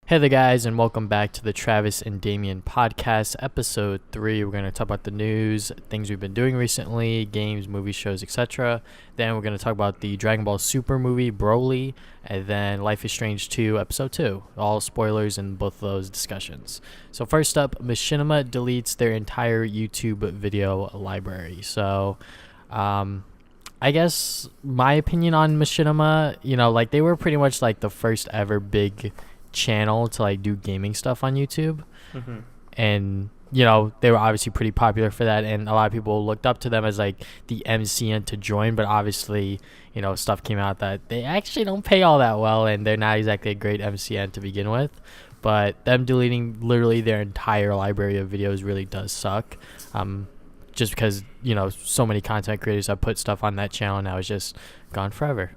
Hey there, guys, and welcome back to the Travis and Damian Podcast, episode 3. We're going to talk about the news, things we've been doing recently, games, movies, shows, etc. Then we're going to talk about the Dragon Ball Super movie, Broly, and then Life is Strange 2, episode 2. All spoilers in both of those discussions. So first up, Machinima deletes their entire YouTube video library. So, I guess my opinion on Machinima, they were pretty much like the first ever big channel to do gaming stuff on YouTube. And they were obviously pretty popular for that, and a lot of people looked up to them as the MCN to join, but obviously stuff came out that they actually don't pay all that well, and they're not exactly a great MCN to begin with. But them deleting literally their entire library of videos really does suck, just because so many content creators have put stuff on that channel, and now it's just gone forever.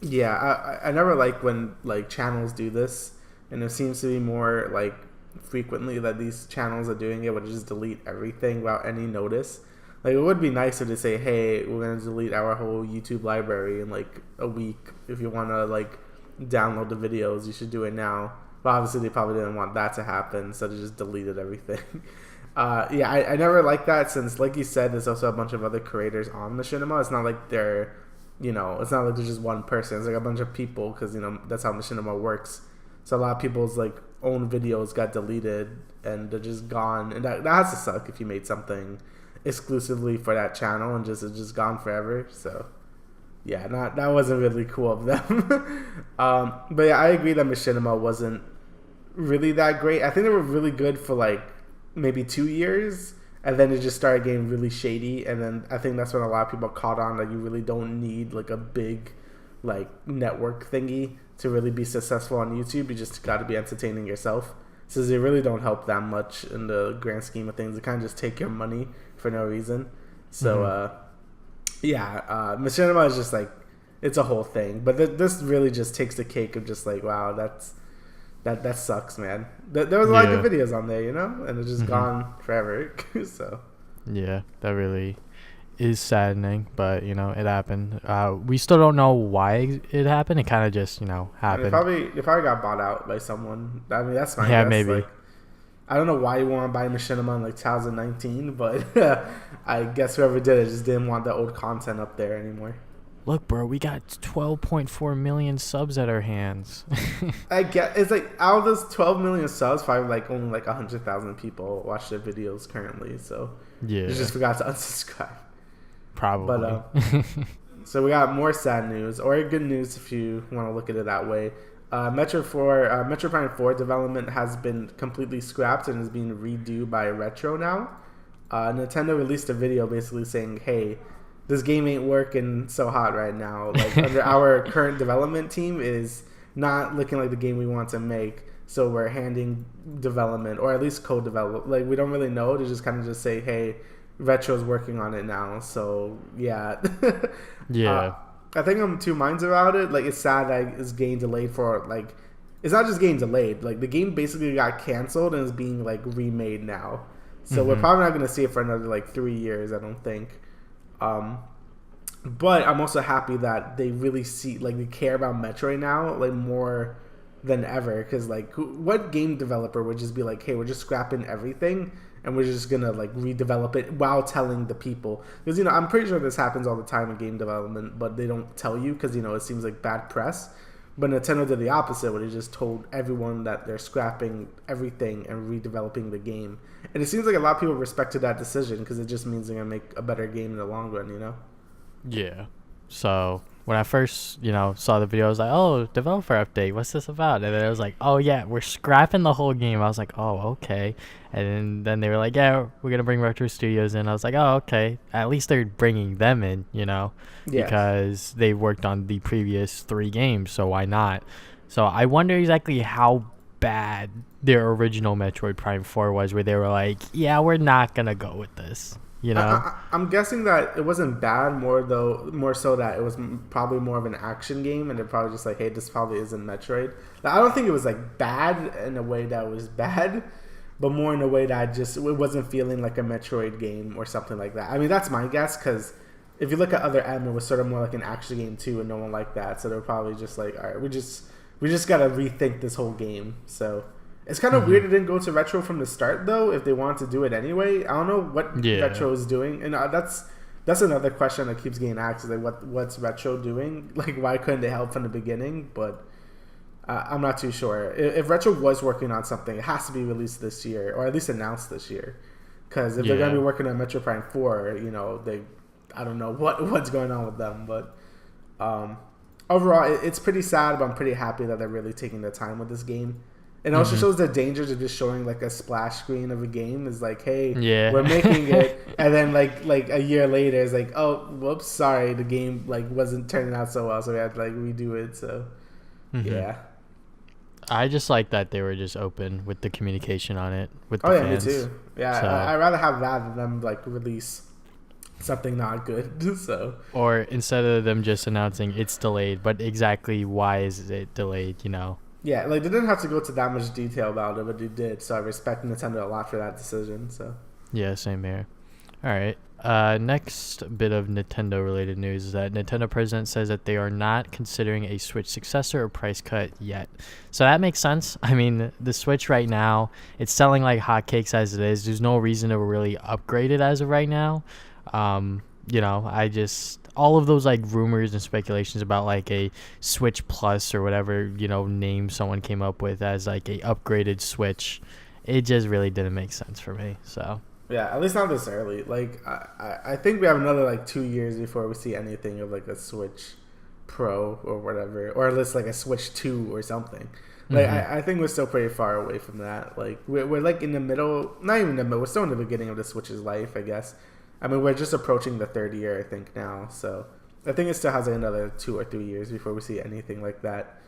Yeah, I never like when channels do this, and it seems to be more frequently that these channels are doing it, would just delete everything without any notice. It would be nicer to say, hey, we're gonna delete our whole YouTube library in a week. If you want to download the videos, you should do it now. But obviously they probably didn't want that to happen, so they just deleted everything. I never liked that, since like you said, there's also a bunch of other creators on Machinima. It's not like they're it's not like there's just one person. It's a bunch of people, because that's how Machinima works. So a lot of people's own videos got deleted and they're just gone, and that has to suck if you made something exclusively for that channel and it's just gone forever. So yeah, that wasn't really cool of them. But yeah, I agree that Machinima wasn't really that great. I think they were really good for maybe 2 years, and then it just started getting really shady, and then I think that's when a lot of people caught on that you really don't need a big network thingy to really be successful on YouTube. You just got to be entertaining yourself, since they really don't help that much in the grand scheme of things. They kind of just take your money for no reason. So Machinima is just it's a whole thing, but this really just takes the cake of just wow, that sucks, man. There was a lot of good videos on there, and it's just gone forever. So yeah, that really is saddening, but it happened. We still don't know why it happened. It kind of just happened. They probably got bought out by someone. I mean, that's my guess. Maybe. I don't know why you want to buy Machinima in 2019, but I guess whoever did it just didn't want the old content up there anymore. Look, bro, we got 12.4 million subs at our hands. I get it's out of those 12 million subs, probably only 100,000 people watch their videos currently. So yeah, you just forgot to unsubscribe. Probably. But so we got more sad news, or good news if you want to look at it that way. Metroid Prime 4 development has been completely scrapped and is being redo by Retro now. Nintendo released a video basically saying, hey, this game ain't working so hot right now. Under our current development team is not looking like the game we want to make, so we're handing development, or at least co-develop. We don't really know. They just kind of just say, hey, Retro's working on it now. So yeah. Yeah. I think I'm two minds about it. It's sad that it's getting delayed for it's not just getting delayed. The game basically got canceled and is being remade now. So we're probably not going to see it for another 3 years, I don't think. But I'm also happy that they really see they care about Metroid now more than ever, because what game developer would just be hey, we're just scrapping everything and we're just gonna redevelop it while telling the people, because I'm pretty sure this happens all the time in game development, but they don't tell you because it seems like bad press. But Nintendo did the opposite, where they just told everyone that they're scrapping everything and redeveloping the game, and it seems like a lot of people respected that decision, because it just means they're gonna make a better game in the long run. Yeah. So when I first, saw the video, I was like, oh, developer update, what's this about? And then I was like, oh, yeah, we're scrapping the whole game. I was like, oh, okay. And then they were like, yeah, we're going to bring Retro Studios in. I was like, oh, okay. At least they're bringing them in, because they worked on the previous 3 games, so why not? So I wonder exactly how bad their original Metroid Prime 4 was, where they were like, yeah, we're not going to go with this. I'm guessing that it wasn't bad, more so that it was probably more of an action game, and they're probably just hey, this probably isn't Metroid. I don't think it was bad in a way that was bad, but more in a way that it wasn't feeling like a Metroid game or something like that. I mean, that's my guess, because if you look at other M, it was sort of more like an action game too, and no one liked that, so they're probably just all right, we just gotta rethink this whole game. So it's kind of weird it didn't go to retro from the start, though. If they wanted to do it anyway, I don't know what retro is doing, and that's another question that keeps getting asked: is like what's retro doing? Like, why couldn't they help from the beginning? But I'm not too sure. If retro was working on something, it has to be released this year, or at least announced this year. Because if they're gonna be working on Metro Prime 4, I don't know what's going on with them, but overall, it's pretty sad, but I'm pretty happy that they're really taking their time with this game. It also shows the dangers of just showing like a splash screen of a game. Is like, hey, we're making it, and then like a year later, it's like, oh, whoops, sorry, the game like wasn't turning out so well, so we had to like redo it. So yeah, I just like that they were just open with the communication on it with the fans. Me too. Yeah, so, I'd rather have that than them like release something not good. So, or instead of them just announcing it's delayed, but exactly why is it delayed? Yeah, like they didn't have to go to that much detail about it, but they did. So I respect Nintendo a lot for that decision. So yeah, same here. All right. Next bit of Nintendo related news is that Nintendo president says that they are not considering a Switch successor or price cut yet. So that makes sense. I mean, the Switch right now, it's selling like hotcakes as it is. There's no reason to really upgrade it as of right now. All of those like rumors and speculations about like a Switch Plus or whatever, name someone came up with as like a upgraded Switch, it just really didn't make sense for me. So yeah, at least not this early. Like I think we have another like 2 years before we see anything of like a Switch Pro or whatever, or at least like a Switch 2 or something. Like I think we're still pretty far away from that. Like we're like in the middle, not even in the middle. We're still in the beginning of the Switch's life, I guess. I mean, we're just approaching the third year, I think, now. So I think it still has like another 2 or 3 years before we see anything like that.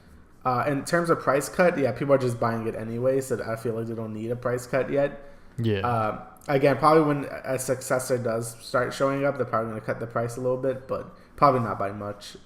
In terms of price cut, yeah, people are just buying it anyway, so I feel like they don't need a price cut yet. Yeah. Again, probably when a successor does start showing up, they're probably going to cut the price a little bit, but probably not by much.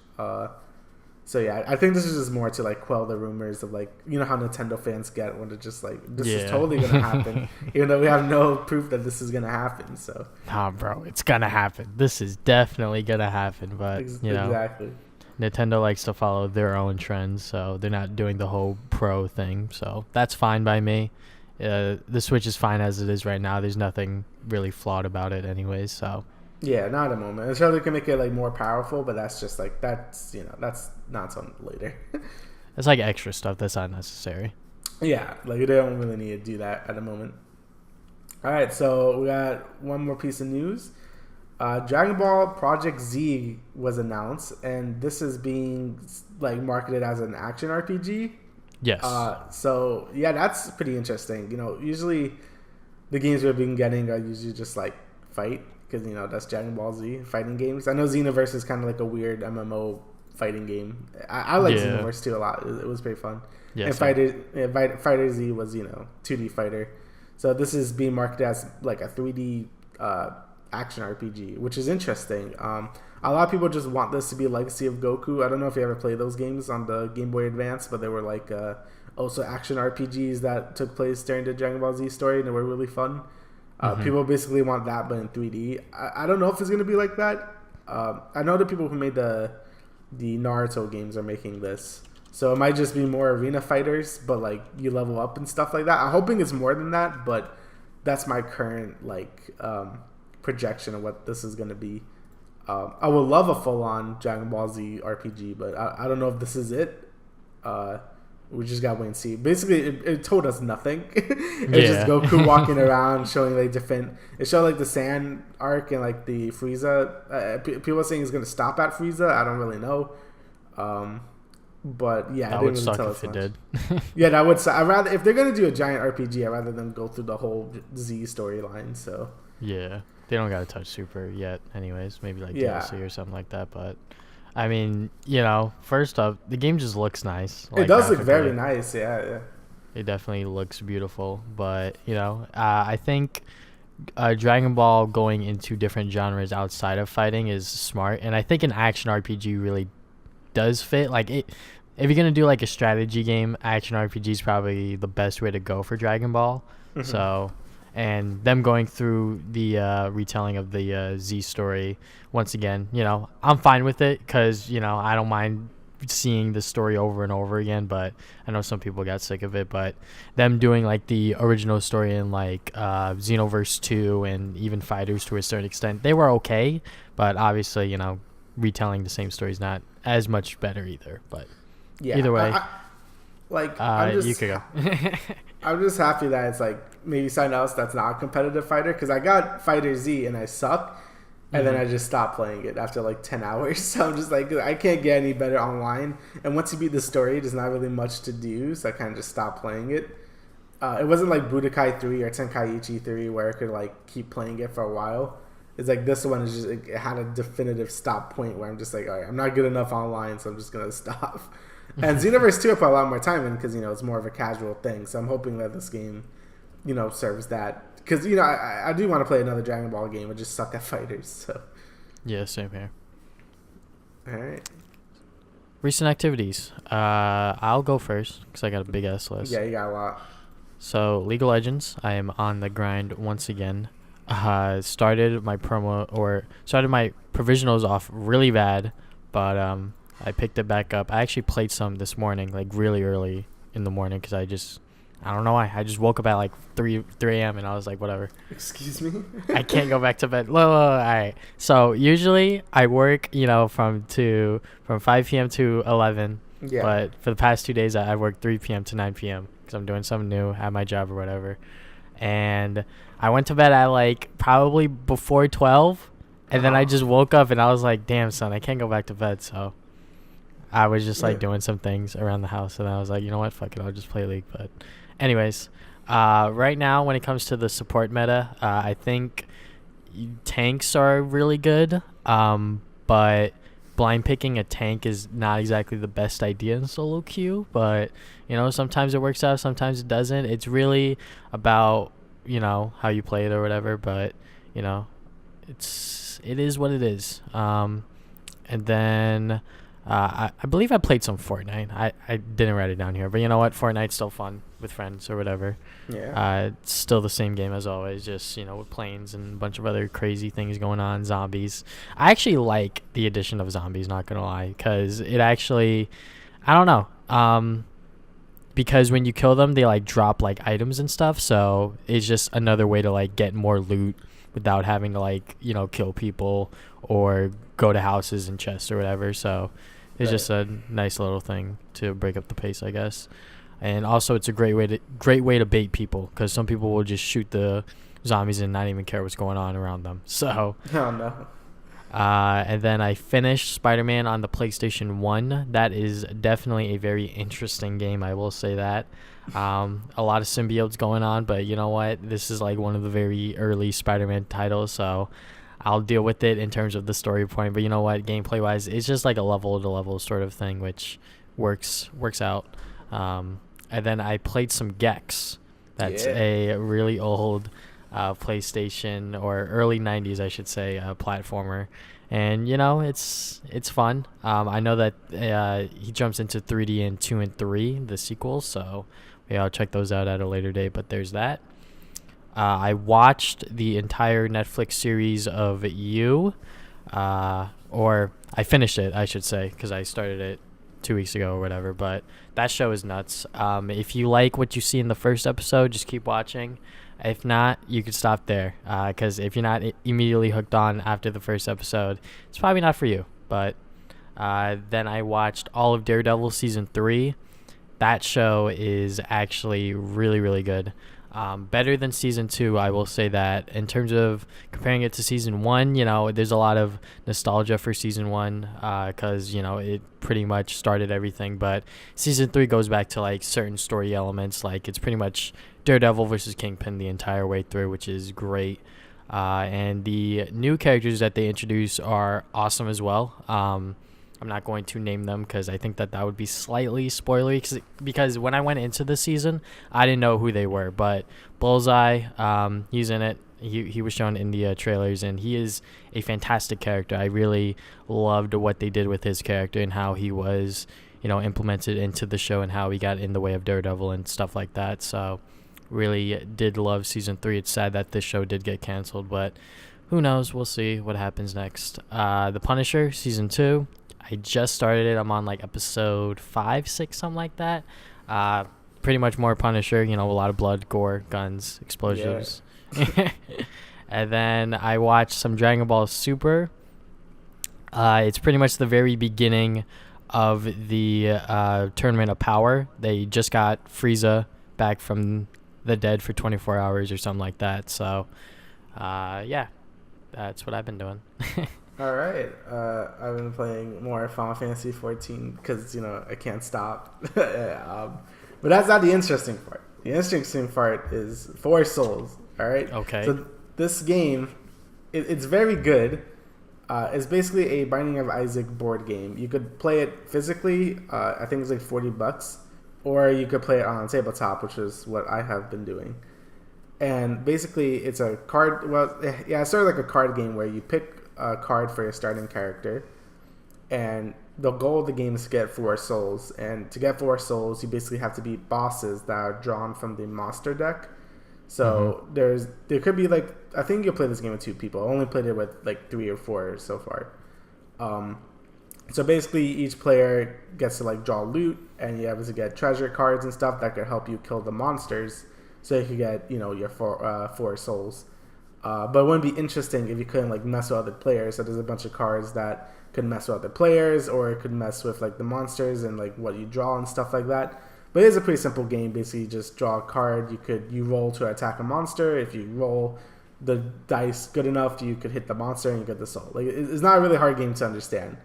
So yeah, I think this is just more to like quell the rumors of like, how Nintendo fans get when they're just like, this is totally gonna happen, even though we have no proof that this is gonna happen. So nah, bro, it's gonna happen. This is definitely gonna happen. But exactly, Nintendo likes to follow their own trends, so they're not doing the whole pro thing. So that's fine by me. The Switch is fine as it is right now. There's nothing really flawed about it, anyways. So. Yeah, not at the moment. I'm sure they can make it like more powerful, but that's just like that's not something later. It's like extra stuff that's not necessary. Yeah, like they don't really need to do that at the moment. All right, so we got one more piece of news. Dragon Ball Project Z was announced, and this is being like marketed as an action RPG. Yes. So yeah, that's pretty interesting. Usually the games we've been getting are usually just like fight. Because, that's Dragon Ball Z fighting games. I know Xenoverse is kind of like a weird MMO fighting game. I like Xenoverse too a lot. It was pretty fun. Yeah, and Fighter Z was, 2D fighter. So this is being marketed as like a 3D action RPG, which is interesting. A lot of people just want this to be a legacy of Goku. I don't know if you ever played those games on the Game Boy Advance, but they were like also action RPGs that took place during the Dragon Ball Z story, and they were really fun. People basically want that, but in 3D. I don't know if it's going to be like that. I know the people who made the Naruto games are making this. So it might just be more arena fighters, but like you level up and stuff like that. I'm hoping it's more than that, but that's my current projection of what this is going to be. I would love a full-on Dragon Ball Z RPG, but I don't know if this is it. We just got to wait and see. Basically, it told us nothing. It's just Goku walking around, showing like different. It showed like the Sand arc and like the Frieza. People are saying it's going to stop at Frieza. I don't really know. But yeah, that would suck if it did. Yeah, that would suck. If they're going to do a giant RPG, I'd rather them go through the whole Z storyline. So yeah, they don't got to touch Super yet. Anyways, maybe like DLC or something like that. But I mean, first up, the game just looks nice. It does look very nice, yeah. It definitely looks beautiful, but, I think Dragon Ball going into different genres outside of fighting is smart, and I think an action RPG really does fit. Like, if you're going to do, like, a strategy game, action RPG is probably the best way to go for Dragon Ball. Mm-hmm. So, and them going through the retelling of the Z story once again, I'm fine with it because I don't mind seeing the story over and over again, but I know some people got sick of it. But them doing like the original story in like Xenoverse 2 and even Fighters to a certain extent, they were okay, but obviously, you know, retelling the same story is not as much better either. But either way, you could go. I'm just happy that it's like maybe something else that's not a competitive fighter, because I got Fighter Z and I suck, and then I just stopped playing it after like 10 hours. So I'm just like, I can't get any better online. And once you beat the story, there's not really much to do, so I kind of just stopped playing it. It wasn't like Budokai 3 or Tenkaichi 3 where I could like keep playing it for a while. It's like this one is just, it had a definitive stop point where I'm just like, all right, I'm not good enough online, so I'm just going to stop. And Xenoverse 2 I put a lot more time in because, you know, it's more of a casual thing. So I'm hoping that this game, you know, serves that. Because, you know, I do want to play another Dragon Ball game. I just suck at fighters. So yeah, same here. All right. Recent activities. I'll go first because I got a big ass list. Yeah, you got a lot. So League of Legends, I am on the grind once again. Started my provisionals off really bad, but I picked it back up. I actually played some this morning, like really early in the morning, because I don't know why. I just woke up at like 3 a.m. and I was like, whatever. Excuse me? I can't go back to bed. All right. So usually I work, you know, from 5 p.m. to 11. Yeah. But for the past 2 days, I worked 3 p.m. to 9 p.m. because I'm doing something new at my job or whatever. And I went to bed at like probably before 12. And then I just woke up and I was like, damn, son, I can't go back to bed. So I was just like doing some things around the house, and I was like, you know what, fuck it, I'll just play League. But anyways, right now when it comes to the support meta, I think tanks are really good, but blind picking a tank is not exactly the best idea in solo queue. But you know, sometimes it works out, sometimes it doesn't. It's really about, you know, how you play it or whatever. But you know, it is what it is. And then I believe I played some Fortnite. I didn't write it down here, but you know what? Fortnite's still fun with friends or whatever. Yeah. It's still the same game as always, just, you know, with planes and a bunch of other crazy things going on, zombies. I actually like the addition of zombies, not gonna lie, because it actually, I don't know, because when you kill them, they like drop like items and stuff, so it's just another way to like get more loot without having to like, you know, kill people or go to houses and chests or whatever. So it's just a nice little thing to break up the pace, I guess. And also it's a great way to bait people, because some people will just shoot the zombies and not even care what's going on around them. So oh no. And then I finished Spider-Man on the PlayStation 1. That is definitely a very interesting game, I will say that. A lot of symbiotes going on, but you know what? This is like one of the very early Spider-Man titles, so I'll deal with it in terms of the story point. But you know what? Gameplay-wise, it's just like a level-to-level sort of thing, which works out. And then I played some Gex. That's a really old PlayStation, or early 90s, I should say, platformer. And, you know, it's fun. I know that he jumps into 3D in 2 and 3, the sequels, so yeah, I'll check those out at a later date, but there's that. I watched the entire Netflix series of You, or I finished it, I should say, because I started it 2 weeks ago or whatever, but that show is nuts. If you like what you see in the first episode, just keep watching. If not, you could stop there, because if you're not immediately hooked on after the first episode, it's probably not for you. But then I watched all of Daredevil Season 3. That show is actually really, really good. Better than Season 2, I will say that. In terms of comparing it to Season 1, you know, there's a lot of nostalgia for Season 1, because, you know, it pretty much started everything. But Season 3 goes back to, like, certain story elements. Like, it's pretty much Daredevil versus Kingpin the entire way through, which is great. And the new characters that they introduce are awesome as well. I'm not going to name them because I think that would be slightly spoilery, because when I went into the season, I didn't know who they were. But Bullseye, he's in it. He was shown in the trailers, and he is a fantastic character. I really loved what they did with his character and how he was, you know, implemented into the show and how he got in the way of Daredevil and stuff like that. So really did love Season 3. It's sad that this show did get canceled, but who knows? We'll see what happens next. The Punisher, Season 2. I just started it. I'm on like episode 5, 6, something like that. Pretty much more Punisher, a lot of blood, gore, guns, explosions. Yeah. And then I watched some Dragon Ball Super. It's pretty much the very beginning of the Tournament of Power. They just got Frieza back from the dead for 24 hours or something like that. So, yeah, that's what I've been doing. All right. I've been playing more Final Fantasy 14 because, I can't stop. But that's not the interesting part. The interesting part is Four Souls. All right. Okay. So this game, it's very good. It's basically a Binding of Isaac board game. You could play it physically. I think it's like $40, or you could play it on a tabletop, which is what I have been doing. And basically, it's a card. Well, yeah, it's sort of like a card game where you pick a card for your starting character, and the goal of the game is to get 4 souls. And to get 4 souls, you basically have to beat bosses that are drawn from the monster deck. So there could be like, I think you'll play this game with 2 people. I only played it with like 3 or 4 so far. So basically each player gets to like draw loot, and you have to get treasure cards and stuff that could help you kill the monsters, so you could get your 4 souls. But it wouldn't be interesting if you couldn't like mess with other players. So there's a bunch of cards that could mess with other players, or it could mess with like the monsters and like what you draw and stuff like that. But it is a pretty simple game. Basically, you just draw a card. You roll to attack a monster. If you roll the dice good enough, you could hit the monster and you get the soul. Like, it's not a really hard game to understand.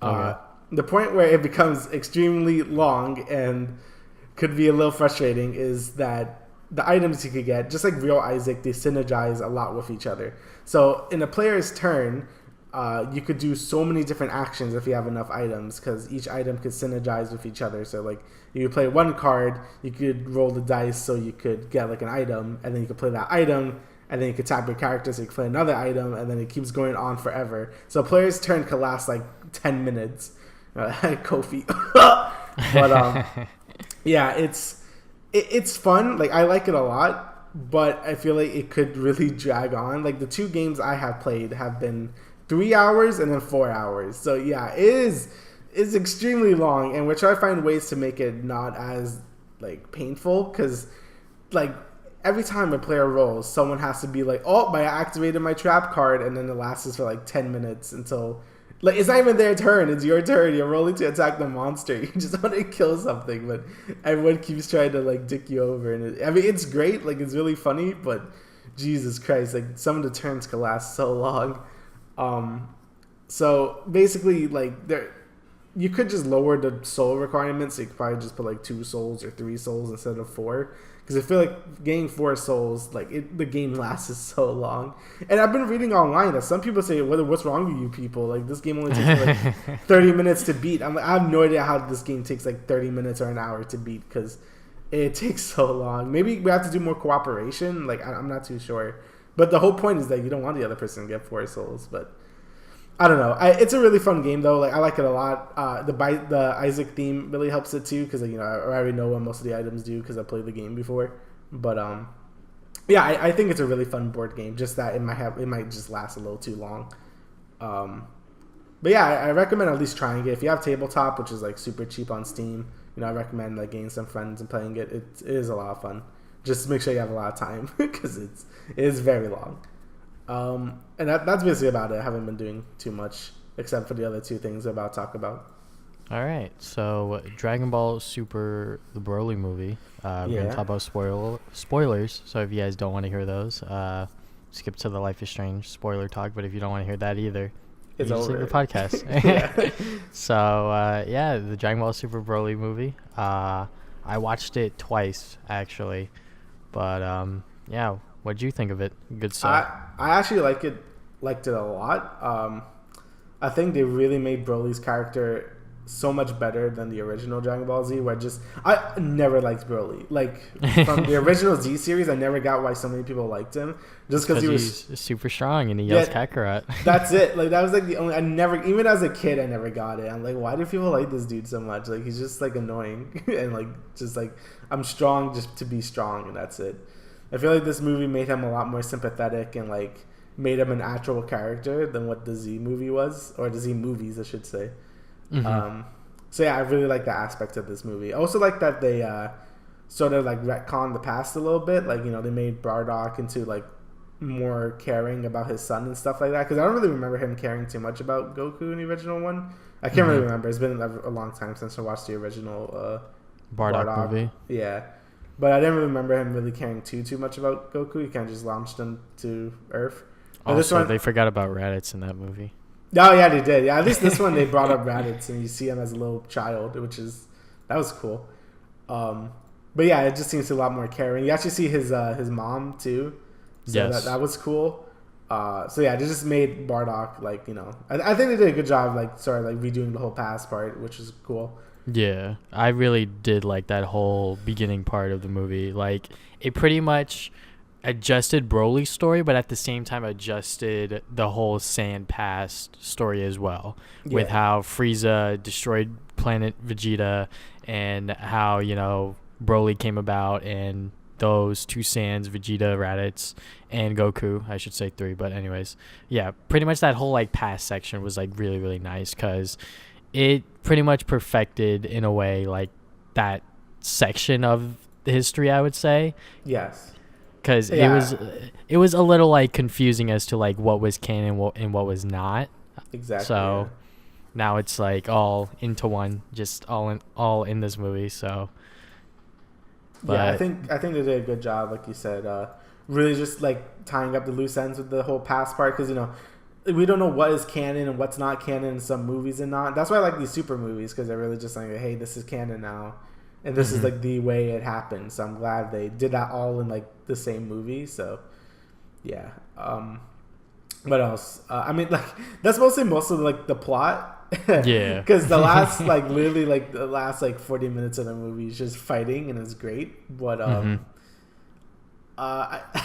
Okay. The point where it becomes extremely long and could be a little frustrating is that the items you could get, just like real Isaac, they synergize a lot with each other. So in a player's turn, you could do so many different actions if you have enough items, because each item could synergize with each other. So like, if you play one card, you could roll the dice so you could get like an item, and then you could play that item, and then you could tap your character so you can play another item, and then it keeps going on forever. So a player's turn could last like 10 minutes. Kofi. But yeah, it's fun. Like, I like it a lot, but I feel like it could really drag on. Like, the 2 games I have played have been 3 hours and then 4 hours. So yeah, it's extremely long, and we're trying to find ways to make it not as like painful, because like every time a player rolls, someone has to be like, oh, I activated my trap card, and then it lasts for like 10 minutes until like, it's not even their turn, it's your turn. You're rolling to attack the monster. You just want to kill something, but everyone keeps trying to like dick you over. And it's great, like, it's really funny, but Jesus Christ, like, some of the turns can last so long. So basically, like, you could just lower the soul requirements. So you could probably just put like 2 souls or 3 souls instead of 4. Because I feel like getting 4 souls, like, the game lasts so long. And I've been reading online that some people say, what's wrong with you people? Like, this game only takes like 30 minutes to beat. I'm like, I have no idea how this game takes like 30 minutes or an hour to beat, because it takes so long. Maybe we have to do more cooperation. Like, I'm not too sure. But the whole point is that you don't want the other person to get 4 souls. But I don't know. It's a really fun game though. Like, I like it a lot. The Isaac theme really helps it too, because I already know what most of the items do because I played the game before. But yeah, I think it's a really fun board game. Just that it might just last a little too long. But yeah, I recommend at least trying it. If you have tabletop, which is like super cheap on Steam, I recommend like getting some friends and playing it. It is a lot of fun. Just make sure you have a lot of time because it is very long. And that's basically about it. I haven't been doing too much except for the other 2 things I'm about to talk about. All right, so Dragon Ball Super, the Broly movie. We're going to talk about spoilers, so if you guys don't want to hear those, skip to the Life is Strange spoiler talk, but if you don't want to hear that either, it's over. The podcast. So, the Dragon Ball Super Broly movie. I watched it twice, actually, but yeah, what'd you think of it? Good stuff. I actually liked it a lot. I think they really made Broly's character so much better than the original Dragon Ball Z, where I never liked Broly. Like, from the original Z series, I never got why so many people liked him. Just because he was super strong and he yells Kakarot. That's it. Like, that was like the only, even as a kid, I never got it. I'm like, why do people like this dude so much? Like, he's just like annoying and like, just like, I'm strong just to be strong, and that's it. I feel like this movie made him a lot more sympathetic and like made him an actual character than what the Z movie was, or the Z movies, I should say. So yeah, I really like that aspect of this movie. I also like that they sort of like retconned the past a little bit. Like, they made Bardock into like more caring about his son and stuff like that. Because I don't really remember him caring too much about Goku in the original one. I can't really remember. It's been a long time since I watched the original Bardock movie. Yeah. But I didn't really remember him really caring too much about Goku. He kind of just launched him to Earth. But also, they forgot about Raditz in that movie. Oh, yeah, they did. Yeah, at least this one they brought up Raditz and you see him as a little child, that was cool. But yeah, it just seems a lot more caring. You actually see his mom too. So yes. that was cool. So yeah, they just made Bardock like, I think they did a good job redoing the whole past part, which is cool. Yeah, I really did like that whole beginning part of the movie. Like, it pretty much adjusted Broly's story, but at the same time adjusted the whole Sand past story as well, with how Frieza destroyed planet Vegeta and how Broly came about, and those two Sands, Vegeta, Raditz, and Goku, I should say 3, but anyways, yeah, pretty much that whole like past section was like really, really nice because it pretty much perfected in a way like that section of the history, I would say. Yes. Because it was a little like confusing as to like what was canon and what was not. Exactly. So now it's like all into one, just all in this movie. So yeah, I think they did a good job, like you said, really just like tying up the loose ends with the whole past part, because we don't know what is canon and what's not canon in some movies and not. That's why I like these super movies, because they're really just like, hey, this is canon now. And this is like the way it happened. So I'm glad they did that all in like the same movie. So yeah. What else? I mean, like, that's most of like the plot. Yeah. Because the last literally the last 40 minutes of the movie is just fighting and it's great. But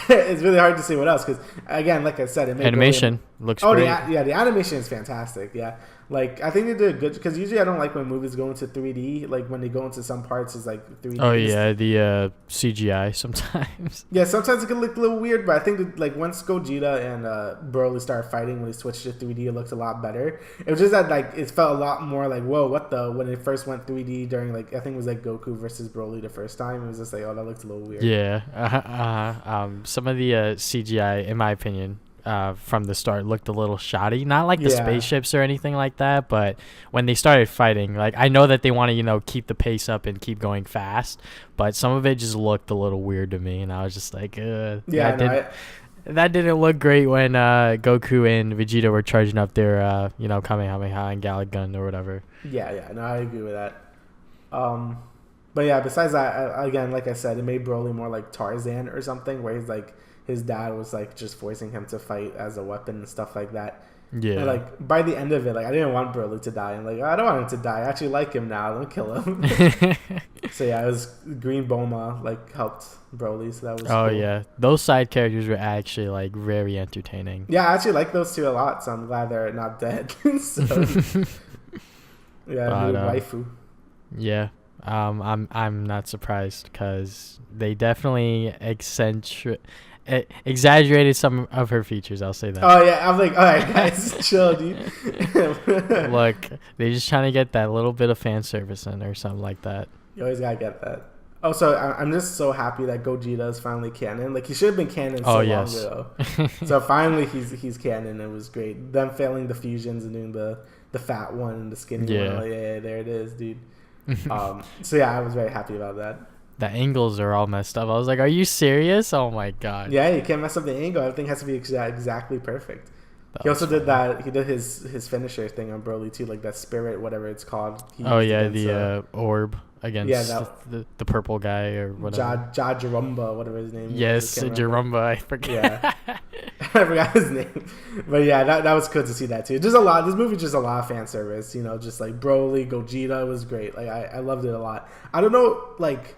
it's really hard to say what else, because again, like I said, animation looks great. The animation is fantastic. Yeah, like I think they did a good, because usually I don't like when movies go into 3D. Like when they go into some parts, it's like 3D. Oh yeah, the CGI sometimes. Yeah, sometimes it can look a little weird, but I think that, like, once Gogeta and Broly started fighting, when they switched to 3D, it looked a lot better. It was just that it felt a lot more like, whoa, what the, when it first went 3D during I think it was Goku versus Broly the first time. It was just like, oh, that looks a little weird. Yeah. Some of the CGI, in my opinion, from the start looked a little shoddy. Not like the spaceships or anything like that, but when they started fighting, like, I know that they want to keep the pace up and keep going fast, but some of it just looked a little weird to me, and I was just like, that didn't look great when Goku and Vegeta were charging up their Kamehameha and Galick Gun or whatever. Yeah, no, I agree with that. But yeah, besides that, again, like I said, it made Broly more like Tarzan or something, where he's like, his dad was like just forcing him to fight as a weapon and stuff like that. Yeah. And like by the end of it, like, I didn't want Broly to die. I'm like, I don't want him to die. I actually like him now. Don't kill him. So yeah, it was Green Bulma helped Broly, so that was cool. Yeah, those side characters were actually like very entertaining. Yeah, I actually like those two a lot, so I'm glad they're not dead. So yeah, new waifu. Yeah. I'm not surprised, because they definitely exaggerated some of her features. I'll say that. Oh yeah, I'm like, all right, guys, chill, dude. Look, they're just trying to get that little bit of fan service in or something like that. You always gotta get that. Also, I'm just so happy that Gogeta is finally canon. Like, he should have been canon long ago. So finally, he's canon. It was great. Them failing the fusions and doing the fat one and the skinny one. Like, yeah, there it is, dude. So yeah, I was very happy about that. The angles are all messed up. I was like, are you serious? Oh my god. Yeah, you can't mess up the angle. Everything has to be exactly perfect. He also did that. He did his finisher thing on Broly too, like that spirit, whatever it's called. The orb against the purple guy or whatever. Jarumba, whatever his name is. Yes, Jarumba. I forget. Yeah, I forgot his name. But yeah, that was good to see that too. Just a lot. This movie just a lot of fan service. Just like Broly, Gogeta was great. Like I loved it a lot. I don't know, like,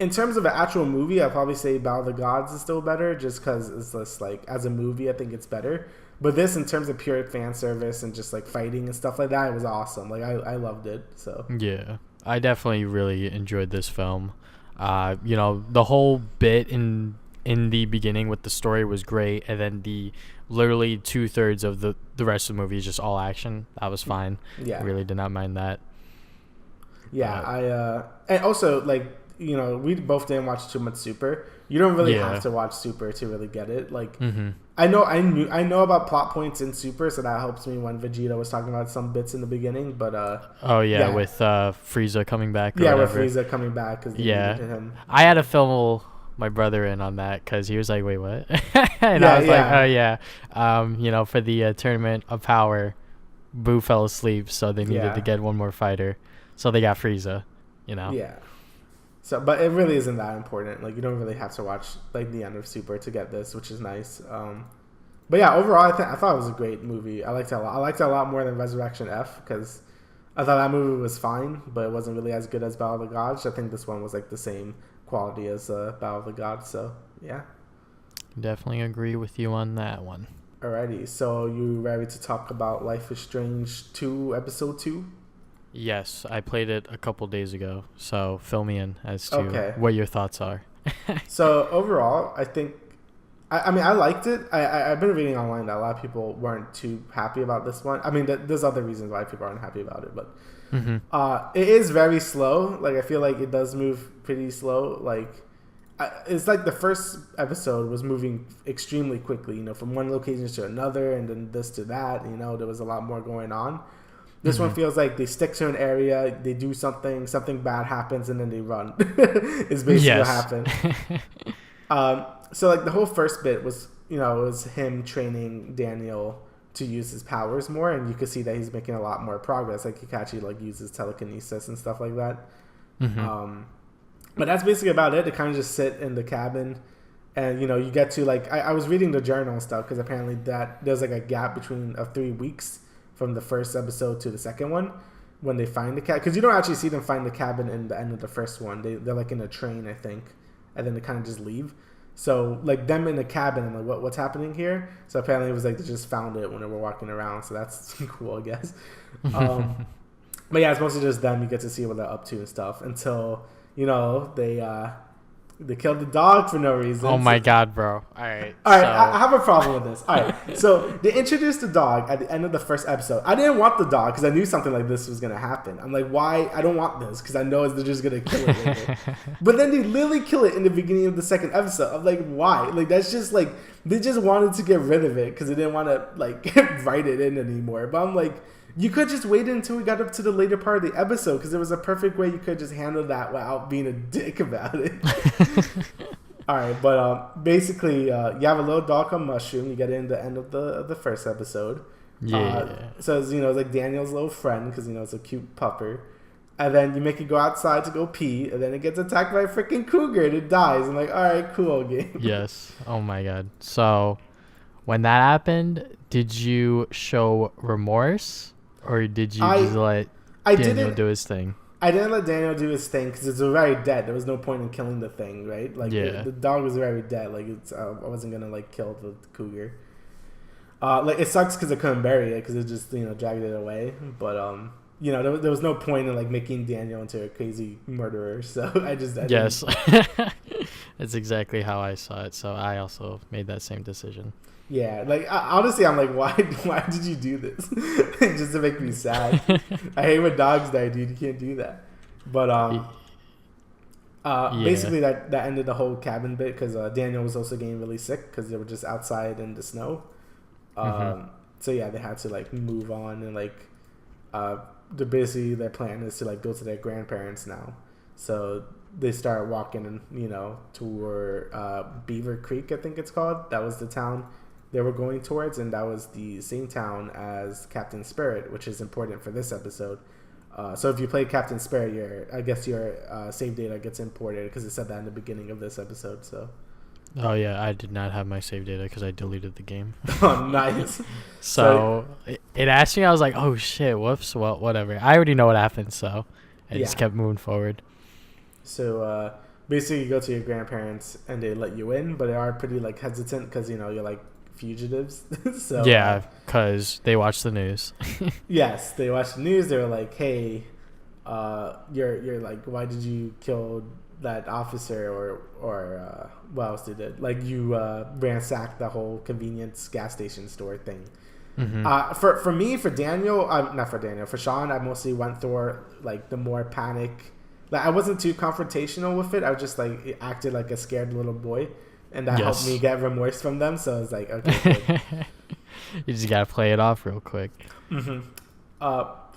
in terms of an actual movie, I'd probably say Battle of the Gods is still better, just because it's just like, as a movie, I think it's better. But this, in terms of pure fan service and just like fighting and stuff like that, it was awesome. Like I loved it. So yeah, I definitely really enjoyed this film. The whole bit in in the beginning with the story was great, and then the literally 2/3 of the rest of the movie is just all action. That was fine. Yeah, I really did not mind that. Yeah, and also like we both didn't watch too much Super. You don't really Yeah. have to watch Super to really get it. Like Mm-hmm. I know about plot points in Super, so that helps me when Vegeta was talking about some bits in the beginning. But with Frieza coming back. Or with whatever. Frieza coming back because Yeah. needed him. I had to fill my brother in on that because he was like, "Wait, what?" And I was like, "Oh yeah, for the tournament of power, Boo fell asleep, so they needed to get one more fighter, so they got Frieza." Yeah. So, but it really isn't that important. Like, you don't really have to watch like the end of Super to get this, which is nice. But yeah, overall, I thought it was a great movie. I liked it a lot. I liked it a lot more than Resurrection F because I thought that movie was fine, but it wasn't really as good as Battle of the Gods. I think this one was like the same quality as Battle of the Gods. So yeah, Definitely agree with you on that one. alrighty. So you ready to talk about Life is Strange 2 Episode 2? Yes, I played it a couple days ago, so fill me in as to what your thoughts are. So overall, I think, I mean, I liked it. I've been reading online that a lot of people weren't too happy about this one. I mean, there's other reasons why people aren't happy about it, but it is very slow. Like, I feel like it does move pretty slow. Like, it's like the first episode was moving extremely quickly, from one location to another, and then this to that. There was a lot more going on. This one feels like they stick to an area, they do something bad happens, and then they run. Is basically what happened. So like the whole first bit was, it was him training Daniel to use his powers more, and you could see that he's making a lot more progress. Like he can actually like uses telekinesis and stuff like that. But that's basically about it. They kind of just sit in the cabin, and you get to like I was reading the journal and stuff because apparently that there's like a gap between 3 weeks from the first episode to the second one when they find the cabin, because you don't actually see them find the cabin in the end of the first one. They're like in a train, I think, and then they kind of just leave. So like them in the cabin and like what's happening here. So apparently it was like they just found it when they were walking around. So that's cool, I guess. But yeah, it's mostly just them. You get to see what they're up to and stuff until they killed the dog for no reason. Oh my god, bro. All right. I have a problem with this. All right. So they introduced the dog at the end of the first episode. I didn't want the dog because I knew something like this was going to happen. I'm like, why? I don't want this because I know they're just going to kill it later. But then they literally kill it in the beginning of the second episode. I'm like, why? Like, that's just like, they just wanted to get rid of it because they didn't want to like write it in anymore. But I'm like, you could just wait until we got up to the later part of the episode because there was a perfect way you could just handle that without being a dick about it. All right, but basically, you have a little dog called Mushroom. You get it in the end of the first episode. So it's, it's like Daniel's little friend because it's a cute pupper. And then you make it go outside to go pee, and then it gets attacked by a freaking cougar and it dies. I'm like, all right, cool game. Yes. Oh my god. So when that happened, did you show remorse? Or did you just let Daniel do his thing? I didn't let Daniel do his thing because it's already dead. There was no point in killing the thing, right? Like the dog was already dead. Like I wasn't gonna like kill the cougar. Like it sucks because I couldn't bury it because it just dragged it away. But there was no point in like making Daniel into a crazy murderer. So I yes, that's exactly how I saw it. So I also made that same decision. Yeah, like honestly, I'm like, why did you do this? Just to make me sad. I hate when dogs die, dude. You can't do that. But basically, that ended the whole cabin bit because Daniel was also getting really sick because they were just outside in the snow. So yeah, they had to like move on and like basically their plan is to like go to their grandparents now. So they start walking, toward Beaver Creek, I think it's called. That was the town they were going towards, and that was the same town as Captain Spirit, which is important for this episode. So if you play Captain Spirit, your save data gets imported because it said that in the beginning of this episode. So. Oh yeah, I did not have my save data because I deleted the game. Oh, nice. So it asked me. I was like, oh shit, whoops. Well, whatever. I already know what happened, so I just kept moving forward. So basically, you go to your grandparents and they let you in, but they are pretty like hesitant because you're like fugitives. So yeah, because they watch the news. Yes, they watch the news. They were like, hey, you're like, why did you kill that officer or what else they did? Like you ransacked the whole convenience gas station store thing. Mm-hmm. For me, for Daniel, not for Daniel, for Sean, I mostly went through like the more panic. Like I wasn't too confrontational with it. I was just like it acted like a scared little boy, and that helped me get remorse from them. So I was like, okay, good. You just gotta play it off real quick. Mm-hmm.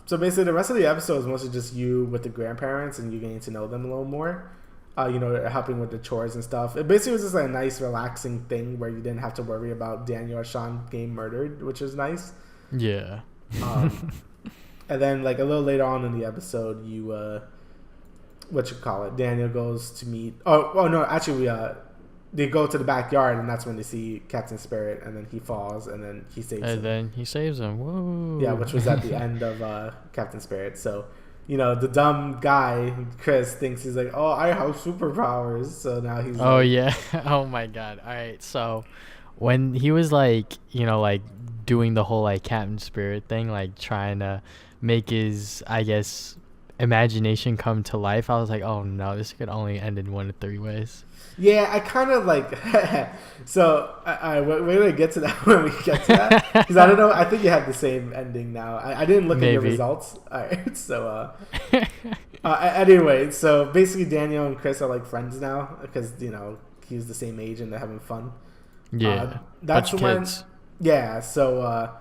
So basically, the rest of the episode is mostly just you with the grandparents and you getting to know them a little more. Helping with the chores and stuff. It basically was just like a nice, relaxing thing where you didn't have to worry about Daniel or Sean getting murdered, which was nice. Yeah. And then, like a little later on in the episode, Daniel goes to meet. Oh no! Actually, they go to the backyard, and that's when they see Captain Spirit, and then he falls, and then he saves him. And then he saves him. Whoa. Yeah, which was at the end of Captain Spirit. So, the dumb guy, Chris, thinks he's like, oh, I have superpowers. So now he's yeah. Oh, my God. All right. So when he was like, doing the whole like Captain Spirit thing, like trying to make his, I guess, imagination come to life, I was like, oh, no, this could only end in one of three ways. Yeah, I kind of like. So we're gonna get to that when we get to that, because I don't know. I think you have the same ending now. I didn't look at your results. All right, so anyway, so basically Daniel and Chris are like friends now because he's the same age and they're having fun. Yeah, that's when. kids. Yeah, so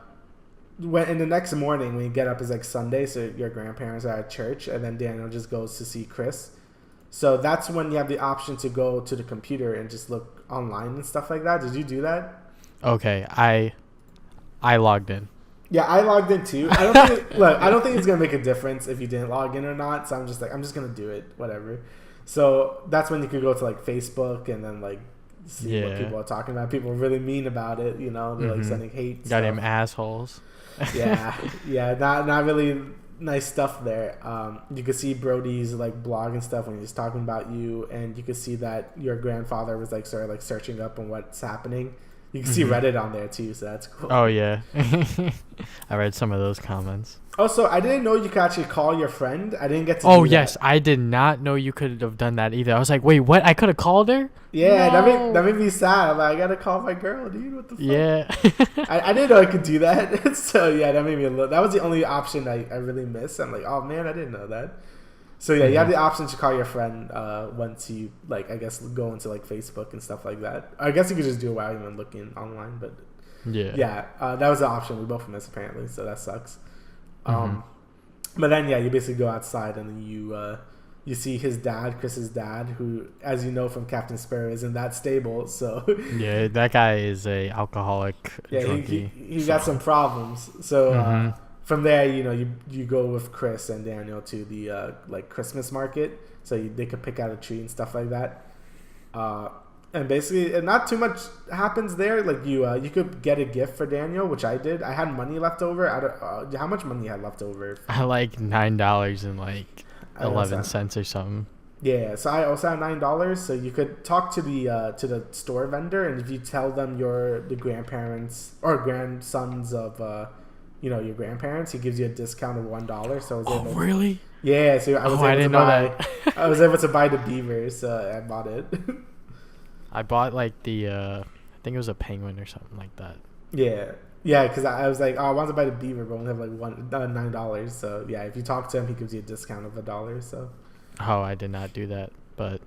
when in the next morning when you get up is like Sunday, so your grandparents are at church, and then Daniel just goes to see Chris. So that's when you have the option to go to the computer and just look online and stuff like that. Did you do that? Okay, I logged in. Yeah, I logged in too. I don't think it's gonna make a difference if you didn't log in or not. So I'm just gonna do it, whatever. So that's when you could go to like Facebook and then like see what people are talking about. People are really mean about it. They're like sending hate. Goddamn assholes. yeah, not really nice stuff there. You could see Brody's like blog and stuff when he's talking about you, and you could see that your grandfather was like sort of like searching up on what's happening. You can see Reddit on there too, so that's cool. Oh yeah. I read some of those comments. Also, I didn't know you could actually call your friend. I didn't get to. Oh yes, I did not know you could have done that either. I was like, wait, what? I could have called her? Yeah, no. that made me sad. I'm like, I gotta call my girl, dude. What the fuck? Yeah. I didn't know I could do that. So yeah, that made me that was the only option I really missed. I'm like, oh man, I didn't know that. So yeah, you have the option to call your friend once you like, I guess, go into like Facebook and stuff like that. I guess you could just do it while you're looking online, but yeah, that was the option we both missed apparently. So that sucks. But then you basically go outside and then you see his dad, Chris's dad, who, as you know from Captain Sparrow, isn't that stable. So yeah, that guy is a alcoholic. Yeah, junkie, he got some problems. So from there, you go with Chris and Daniel to the like Christmas market, so they could pick out a tree and stuff like that. And basically, not too much happens there. Like you could get a gift for Daniel, which I did. I had money left over. How much money you had left over? I like $9 and like 11 cents or something. Yeah, so I also had $9. So you could talk to the store vendor, and if you tell them you're the grandparents or grandsons of your grandparents, he gives you a discount of $1. So I was really? Yeah, so I didn't know that. I was able to buy the beaver, so I bought it. I bought like I think it was a penguin or something like that. Yeah, because I was like, I wanted to buy the beaver, but I only have like $9. So yeah, if you talk to him, he gives you a discount of $1. So. Oh, I did not do that, but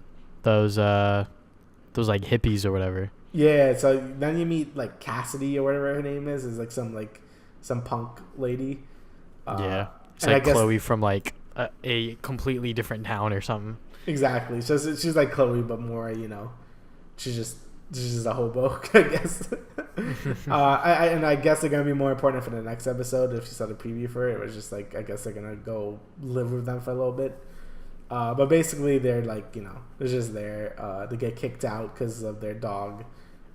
those like hippies or whatever. Yeah, so then you meet like Cassidy or whatever her name is like some punk lady. Yeah, it's like Chloe from like a completely different town or something. Exactly. So she's like Chloe, but more, she's just a hobo, I guess. I guess they're gonna be more important for the next episode. If you saw the preview for it, it was just like, I guess they're gonna go live with them for a little bit. But basically, they're like, they're just there. They get kicked out because of their dog,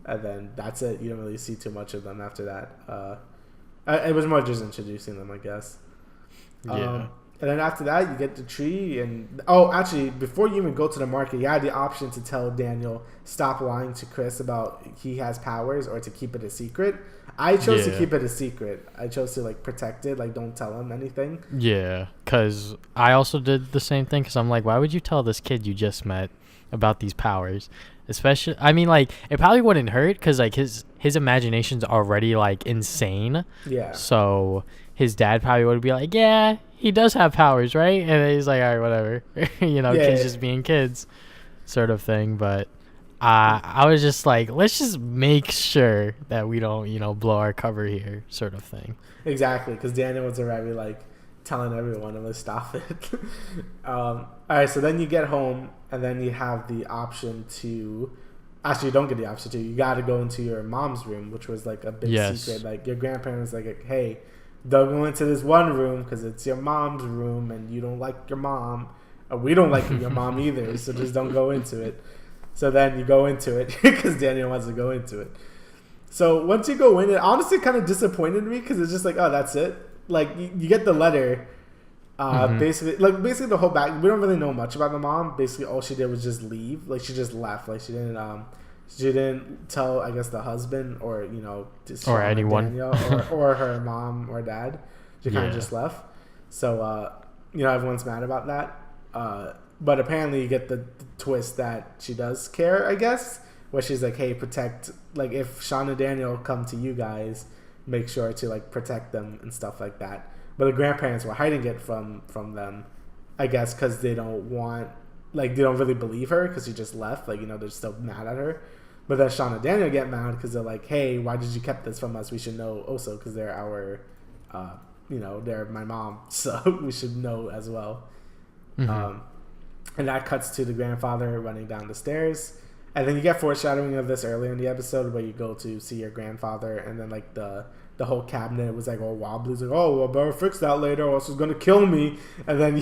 and then that's it. You don't really see too much of them after that. It was more just introducing them, I guess. Yeah. And then after that, you get the tree. And actually, before you even go to the market, you had the option to tell Daniel, stop lying to Chris about he has powers, or to keep it a secret. I chose to keep it a secret. I chose to like protect it, like don't tell him anything. Yeah, because I also did the same thing. Because I'm like, why would you tell this kid you just met about these powers. Especially, I mean, like, it probably wouldn't hurt because, like, his imagination's already, like, insane. Yeah. So his dad probably would be like, yeah, he does have powers, right? And then he's like, all right, whatever. Kids just being kids sort of thing. But I was just like, let's just make sure that we don't, blow our cover here sort of thing. Exactly, because Daniel was already, like, telling everyone to stop it. All right, so then you get home, and then you have the option to... Actually, you don't get the option to. You got to go into your mom's room, which was, like, a big secret. Like, your grandparents like, hey, don't go into this one room because it's your mom's room, and you don't like your mom. Or we don't like your mom either, so just don't go into it. So then you go into it because Daniel wants to go into it. So once you go in, it honestly kind of disappointed me because it's just like, oh, that's it. Like, you get the letter. Basically the whole back. We don't really know much about the mom. Basically, all she did was just leave. Like, she just left. Like, she didn't tell, I guess, the husband or or anyone, Daniel, or her mom or dad. She kind of just left. So everyone's mad about that. But apparently, you get the twist that she does care, I guess, where she's like, hey, protect. Like, if Sean and Daniel come to you guys, make sure to, like, protect them and stuff like that. But the grandparents were hiding it from them, I guess, because they don't want, like, they don't really believe her because she just left. Like, they're still mad at her. But then Sean and Daniel get mad because they're like, hey, why did you keep this from us? We should know also because they're our, they're my mom. So we should know as well. Mm-hmm. And that cuts to the grandfather running down the stairs. And then you get foreshadowing of this earlier in the episode where you go to see your grandfather, and then, like, the whole cabinet was, like, all wobbly. It's like, oh, well, better fix that later or else it's going to kill me. And then,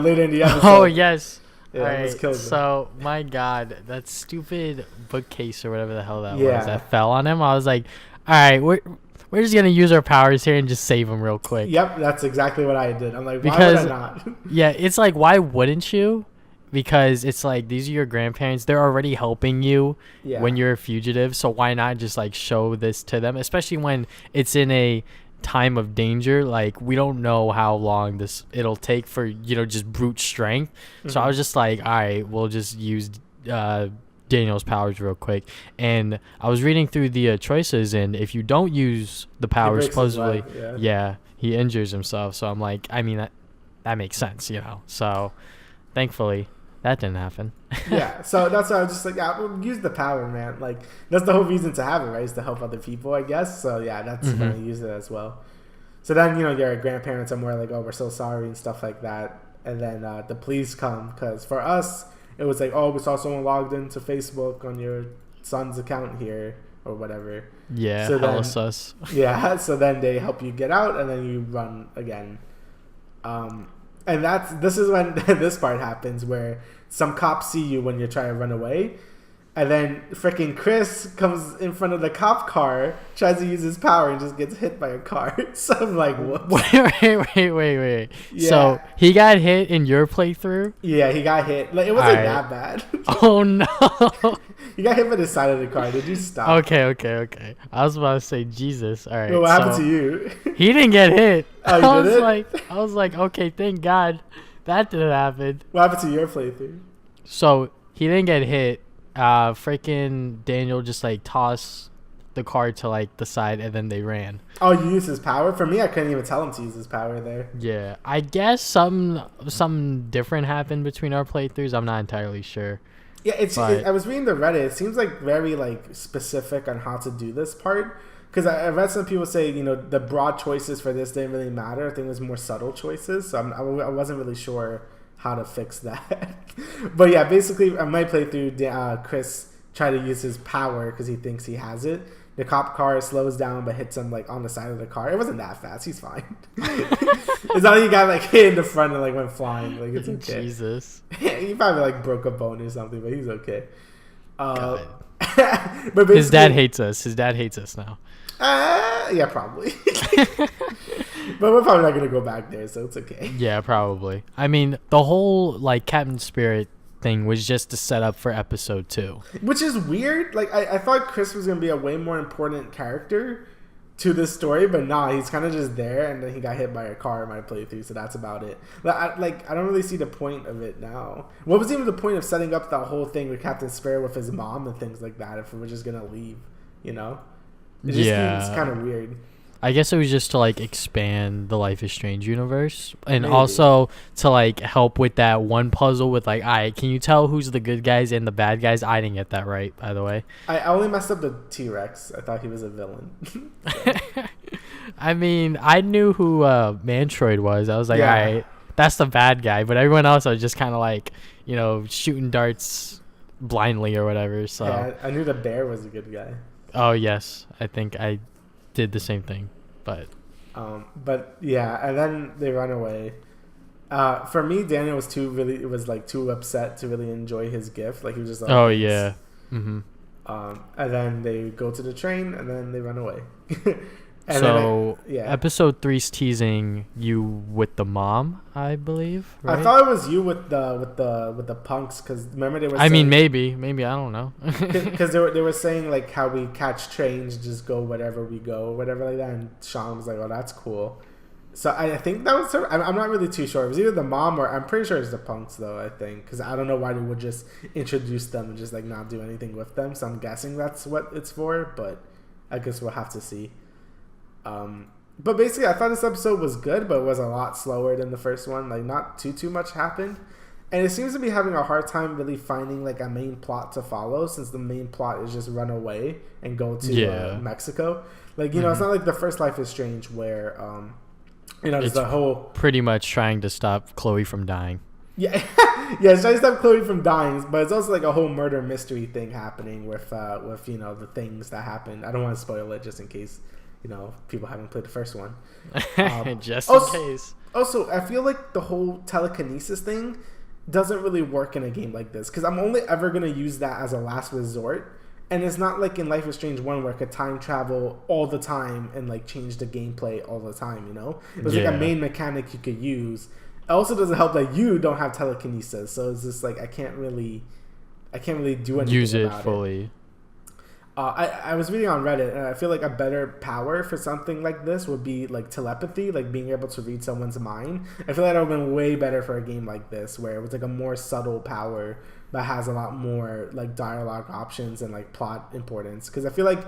later in the episode. Oh, yes. Yeah, all right. So, my God, that stupid bookcase or whatever the hell that was that fell on him. I was like, all right, we're just going to use our powers here and just save him real quick. Yep, that's exactly what I did. I'm like, why would I not? Yeah, it's like, why wouldn't you? Because it's like, these are your grandparents. They're already helping you when you're a fugitive. So why not just, like, show this to them? Especially when it's in a time of danger. Like, we don't know how long it'll take for, just brute strength. Mm-hmm. So I was just like, all right, we'll just use Daniel's powers real quick. And I was reading through the choices, and if you don't use the powers, supposedly, he injures himself. So I'm like, I mean, that makes sense, So thankfully, that didn't happen. Yeah, so that's why I was just like, we'll use the power, man. Like, that's the whole reason to have it, right? Is to help other people, I guess. So, yeah, that's going to use it as well. So then, your grandparents are more like, oh, we're so sorry and stuff like that. And then the police come because for us, it was like, oh, we saw someone logged into Facebook on your son's account here or whatever. Yeah, so hella sus. Yeah, so then they help you get out and then you run again. And this is when this part happens where some cops see you when you're trying to run away. And then freaking Chris comes in front of the cop car, tries to use his power, and just gets hit by a car. So I'm like, whoops. Wait. Yeah. So he got hit in your playthrough? Yeah, he got hit. Like, it wasn't that bad. Oh, no. He got hit by the side of the car. Did you stop? Okay. I was about to say, Jesus. All right. Well, what happened to you? He didn't get hit. Oh, you did I was like, okay, thank God that didn't happen. What happened to your playthrough? So he didn't get hit. Freaking Daniel just, like, tossed the car to, like, the side, and then they ran. Oh, you used his power? For me, I couldn't even tell him to use his power there. Yeah, I guess something different happened between our playthroughs. I'm not entirely sure. Yeah, I was reading the Reddit. It seems like very, like, specific on how to do this part. Because I read some people say, the broad choices for this didn't really matter. I think it was more subtle choices. So I wasn't really sure how to fix that. But yeah, basically, on my playthrough, Chris tried to use his power because he thinks he has it. The cop car slows down but hits him, like, on the side of the car. It wasn't that fast. He's fine. It's not like he got, like, hit in the front and, like, went flying. Like, it's okay. Jesus. He probably, like, broke a bone or something, but he's okay. God. But his dad hates us. His dad hates us now. Yeah, probably. But we're probably not going to go back there, so it's okay. Yeah, probably. I mean, the whole, like, Captain Spirit thing was just to set up for episode 2. Which is weird. Like, I thought Chris was going to be a way more important character. to this story, but nah, he's kind of just there, and then he got hit by a car in my playthrough, so that's about it. I don't really see the point of it now. What was even the point of setting up that whole thing with Captain Sparrow with his mom and things like that if we were just gonna leave, you know? It just seems kind of weird. I guess it was just to like expand the Life is Strange universe, and Maybe. also to like help with that one puzzle with like, can you tell who's the good guys and the bad guys? I didn't get that right, by the way. I only messed up the T-Rex. I thought he was a villain. I mean, I knew who Mantroid was. I was like, all right, that's the bad guy. But everyone else, I was just kind of like, shooting darts blindly or whatever. So yeah, I knew the bear was a good guy. Oh yes, I think I did the same thing, but yeah, and then they run away. For me, Daniel was too upset to really enjoy his gift. Like he was just like, oh yeah. Mm-hmm. And then they go to the train, and then they run away. Episode 3's teasing you with the mom, I believe. Right? I thought it was you with the punks, because remember they were. I mean, maybe I don't know. Because they were saying like how we catch trains, just go wherever we go, whatever like that. And Sean was like, "Oh, that's cool." So I think that was her. I'm not really too sure. It was either the mom or I'm pretty sure it's the punks though. I think because I don't know why they would just introduce them and just like not do anything with them. So I'm guessing that's what it's for. But I guess we'll have to see. But basically, I thought this episode was good, but it was a lot slower than the first one. Like, not too much happened. And it seems to be having a hard time really finding, like, a main plot to follow, since the main plot is just run away and go to Mexico. Like, you know, it's not like the first Life is Strange where, there's the whole... pretty much trying to stop Chloe from dying. Yeah, yeah, it's trying to stop Chloe from dying, but it's also like a whole murder mystery thing happening with the things that happened. I don't want to spoil it just in case... people haven't played the first one. Just in case. Also, I feel like the whole telekinesis thing doesn't really work in a game like this, because I'm only ever going to use that as a last resort. And it's not like in Life is Strange 1 where I could time travel all the time and like change the gameplay all the time, It was like a main mechanic you could use. It also doesn't help that you don't have telekinesis, so it's just like I can't really do anything use it about fully. I was reading on Reddit, and I feel like a better power for something like this would be like telepathy, like being able to read someone's mind. I feel like that would have been way better for a game like this, where it was like a more subtle power that has a lot more like dialogue options and like plot importance. Because I feel like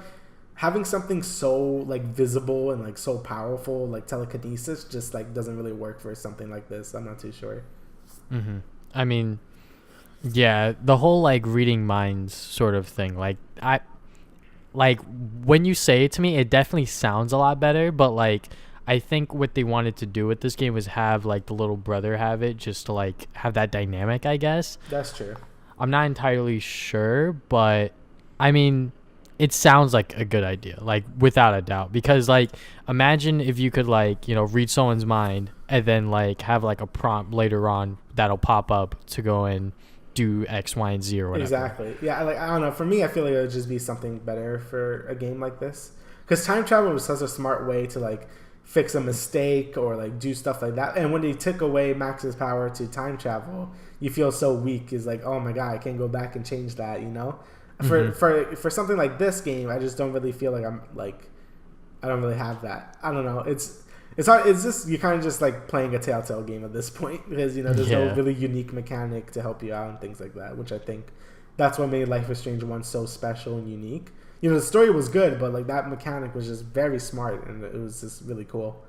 having something so like visible and like so powerful, like telekinesis, just like doesn't really work for something like this. I'm not too sure. Mm-hmm. I mean, yeah, the whole like reading minds sort of thing, like when you say it to me, it definitely sounds a lot better, but like I think what they wanted to do with this game was have like the little brother have it, just to like have that dynamic, I guess. That's true. I'm not entirely sure, but I mean, it sounds like a good idea, like without a doubt, because like imagine if you could like, read someone's mind and then like have like a prompt later on that'll pop up to go and do X, Y, and Z or whatever. Exactly. Yeah, like I don't know. For me, I feel like it would just be something better for a game like this, because time travel was such a smart way to like fix a mistake or like do stuff like that. And when they took away Max's power to time travel, you feel so weak. Is like, oh my god, I can't go back and change that. For something like this game, I just don't really feel like I don't really have that. I don't know. It's hard. It's just you're kind of just like playing a Telltale game at this point, because there's no really unique mechanic to help you out and things like that, which I think that's what made Life is Strange 1 so special and unique. The story was good, but like that mechanic was just very smart, and it was just really cool.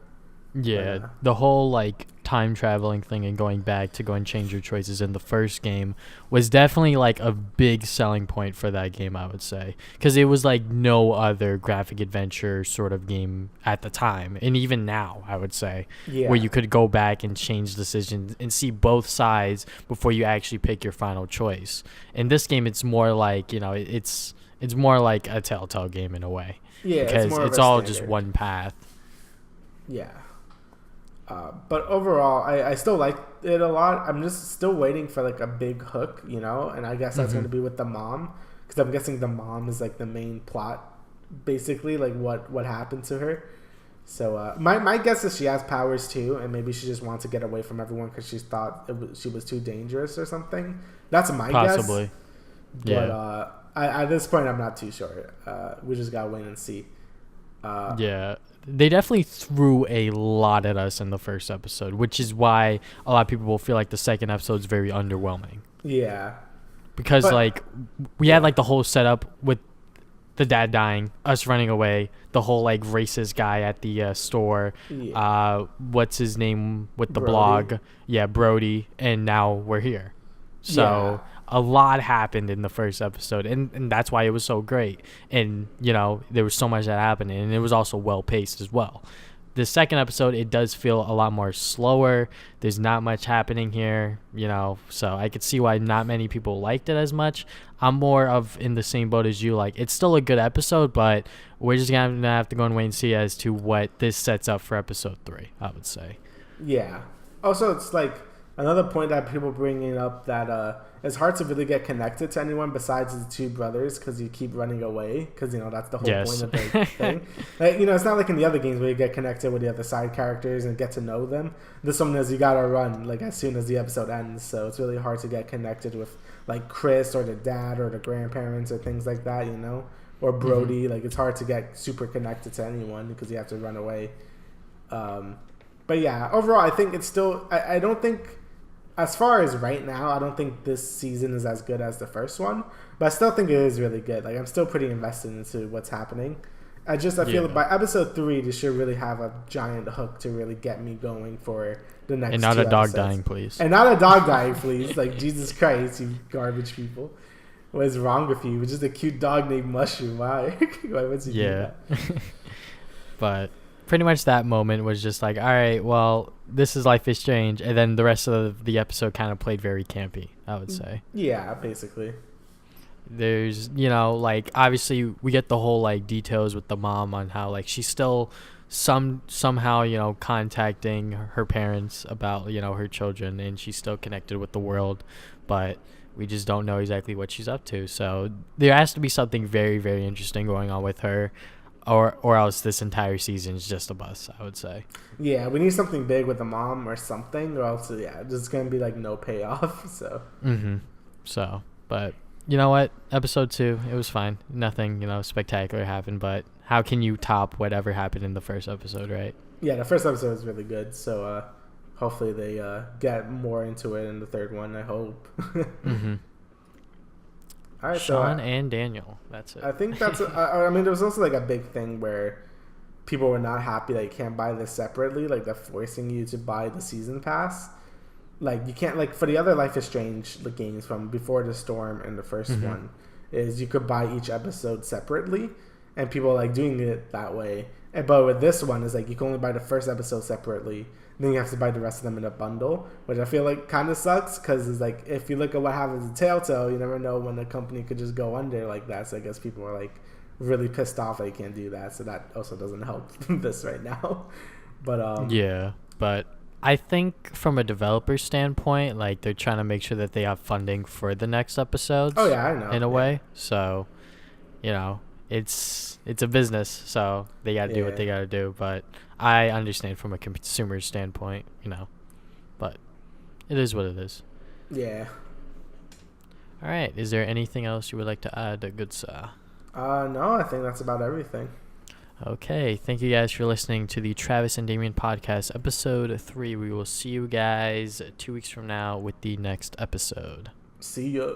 Yeah, the whole like time traveling thing and going back to go and change your choices in the first game was definitely like a big selling point for that game, I would say, because it was like no other graphic adventure sort of game at the time, and even now I would say, where you could go back and change decisions and see both sides before you actually pick your final choice. In this game, it's more like it's more like a Telltale game in a way, because it's all just one path. Yeah. But overall, I still like it a lot. I'm just still waiting for like a big hook, and I guess that's going to be with the mom, because I'm guessing the mom is like the main plot, basically, like what happened to her. So my guess is she has powers too, and maybe she just wants to get away from everyone because she thought she was too dangerous or something. That's my guess. Possibly. But at this point, I'm not too sure. We just gotta wait and see. Yeah, they definitely threw a lot at us in the first episode, which is why a lot of people will feel like the second episode is very underwhelming. Yeah. Because But, like we had like the whole setup with the dad dying, us running away, the whole like racist guy at the store, yeah. what's his name with the Brody. blog, yeah, Brody, and now we're here. So Yeah. a lot happened in the first episode, and that's why it was so great. And you know, there was so much that happened, and it was also well paced as well. The second episode, it does feel a lot more slower. There's not much happening here, you know, so I could see why not many people liked it as much. I'm more of in the same boat as you. Like, it's still a good episode, but we're just gonna have to go and wait and see as to what this sets up for episode 3, I would say. Yeah. Also, it's like another point that people bringing up that it's hard to really get connected to anyone besides the two brothers because you keep running away because, you know, that's the whole point of the thing. Like, you know, it's not like in the other games where you get connected with the other side characters and get to know them. This one is you gotta run like as soon as the episode ends, so it's really hard to get connected with like Chris or the dad or the grandparents or things like that, you know, or Brody. Like, it's hard to get super connected to anyone because you have to run away. But yeah, overall, I think it's still. I don't think, as far as right now, I don't think this season is as good as the first one. But I still think it is really good. Like, I'm still pretty invested into what's happening. I feel like by episode 3, this should really have a giant hook to really get me going for the next. And not 2 a dog episodes. dying, please. And not a dog dying, please. Like, Jesus Christ, you garbage people. What is wrong with you? It's just a cute dog named Mushroom. Why? Why would you do that? But pretty much that moment was just like, all right, well, this is Life is Strange. And then the rest of the episode kind of played very campy, I would say. Yeah, basically. There's, you know, like, obviously we get the whole like details with the mom on how like she's still somehow, you know, contacting her parents about, you know, her children, and she's still connected with the world, but we just don't know exactly what she's up to. So there has to be something very, very interesting going on with her, or else this entire season is just a bust, I would say. Yeah, we need something big with the mom or something, or else, yeah, there's gonna be like no payoff. So. So, but you know what? Episode 2, it was fine. Nothing, you know, spectacular happened, but how can you top whatever happened in the first episode, right? Yeah, the first episode was really good. So hopefully they get more into it in the third one. I hope. All right, Sean and Daniel. That's it. I think that's. I mean, there was also like a big thing where people were not happy that you can't buy this separately. Like, they're forcing you to buy the season pass. Like, you can't, like, for the other Life is Strange games from Before the Storm and the first one, is you could buy each episode separately, and people like doing it that way. But with this one, is like you can only buy the first episode separately, then you have to buy the rest of them in a bundle, which I feel like kind of sucks because it's like, if you look at what happens to Telltale, you never know when a company could just go under like that. So I guess people are like really pissed off that you can't do that. So that also doesn't help this right now. But yeah, but I think from a developer standpoint, like, they're trying to make sure that they have funding for the next episodes. Oh yeah, I know. In a way, so you know, it's a business, so they gotta do what they gotta do. But I understand from a consumer standpoint, you know, but it is what it is. Yeah. All right. Is there anything else you would like to add, good sir? No, I think that's about everything. Okay. Thank you guys for listening to the Travis and Damian Podcast, episode 3. We will see you guys 2 weeks from now with the next episode. See ya.